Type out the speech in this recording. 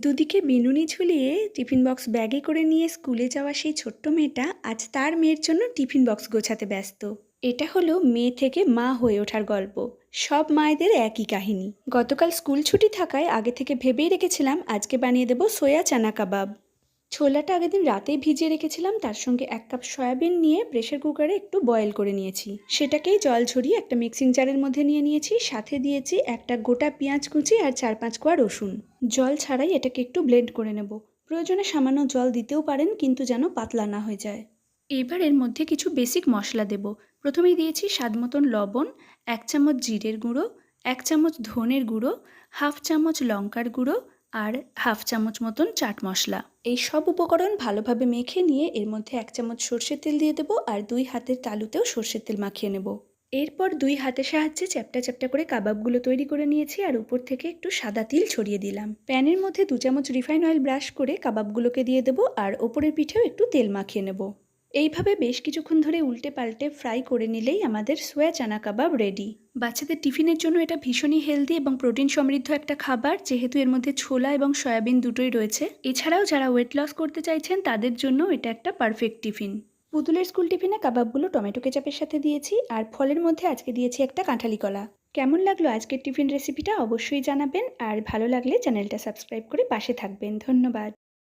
দুদিকে বিনুনি ঝুলিয়ে tiffin box ব্যাগে করে নিয়ে স্কুলে যাওয়া সেই ছোট্ট মেয়েটা আজ তার মেয়ের জন্য টিফিন বক্স গোছাতে ব্যস্ত। এটা হলো মেয়ে থেকে মা হয়ে ওঠার গল্প। সব মায়েদের একই কাহিনী। গতকাল স্কুল ছুটি থাকায় আগে থেকে ভেবেই রেখেছিলাম আজকে বানিয়ে দেবো সোয়া চানা কাবাব। ছোলাটা আগের দিন রাতেই ভিজিয়ে রেখেছিলাম, তার সঙ্গে 1 কাপ সয়াবিন নিয়ে প্রেসার কুকারে একটু বয়েল করে নিয়েছি। সেটাকেই জল ঝরিয়ে একটা মিক্সিং জারের মধ্যে নিয়ে নিয়েছি। সাথে দিয়েছি একটা গোটা পেঁয়াজ কুচি আর 4-5 কোয়া রসুন। জল ছাড়াই এটাকে একটু ব্লেন্ড করে নেব। প্রয়োজনে সামান্য জল দিতেও পারেন, কিন্তু যেন পাতলা না হয়ে যায়। এবার এর মধ্যে কিছু বেসিক মশলা দেব। প্রথমেই দিয়েছি স্বাদ মতন লবণ, 1 চামচ জিরের গুঁড়ো, 1 চামচ ধনের গুঁড়ো, 1/2 চামচ লঙ্কার গুঁড়ো আর 1/2 চামচ মতন চাট মশলা। এই সব উপকরণ ভালোভাবে মেখে নিয়ে এর মধ্যে 1 চামচ সর্ষের তেল দিয়ে দেবো আর 2 হাতের তালুতেও সর্ষের তেল মাখিয়ে নেব। এরপর 2 হাতের সাহায্যে চ্যাপ্টা চ্যাপ্টা করে কাবাবগুলো তৈরি করে নিয়েছি আর উপর থেকে একটু সাদা তিল ছড়িয়ে দিলাম। প্যানের মধ্যে 2 চামচ রিফাইন অয়েল ব্রাশ করে কাবাবগুলোকে দিয়ে দেবো আর ওপরের পিঠেও একটু তেল মাখিয়ে নেব। এইভাবে বেশ কিছুক্ষণ ধরে উল্টে পাল্টে ফ্রাই করে নিলেই আমাদের সোয়া চানা কাবাব রেডি। বাচ্চাদের টিফিনের জন্য এটা ভীষণই হেলদি এবং প্রোটিন সমৃদ্ধ একটা খাবার, যেহেতু এর মধ্যে ছোলা এবং সয়াবিন দুটোই রয়েছে। এছাড়াও যারা ওয়েট লস করতে চাইছেন তাদের জন্য এটা একটা পারফেক্ট টিফিন। পুতুলের স্কুল টিফিনে কাবাবগুলো টমেটো কেচাপের সাথে দিয়েছি আর ফলের মধ্যে আজকে দিয়েছি একটা কাঁঠালি কলা। কেমন লাগলো আজকের টিফিন রেসিপিটা অবশ্যই জানাবেন, আর ভালো লাগলে চ্যানেলটা সাবস্ক্রাইব করে পাশে থাকবেন। ধন্যবাদ।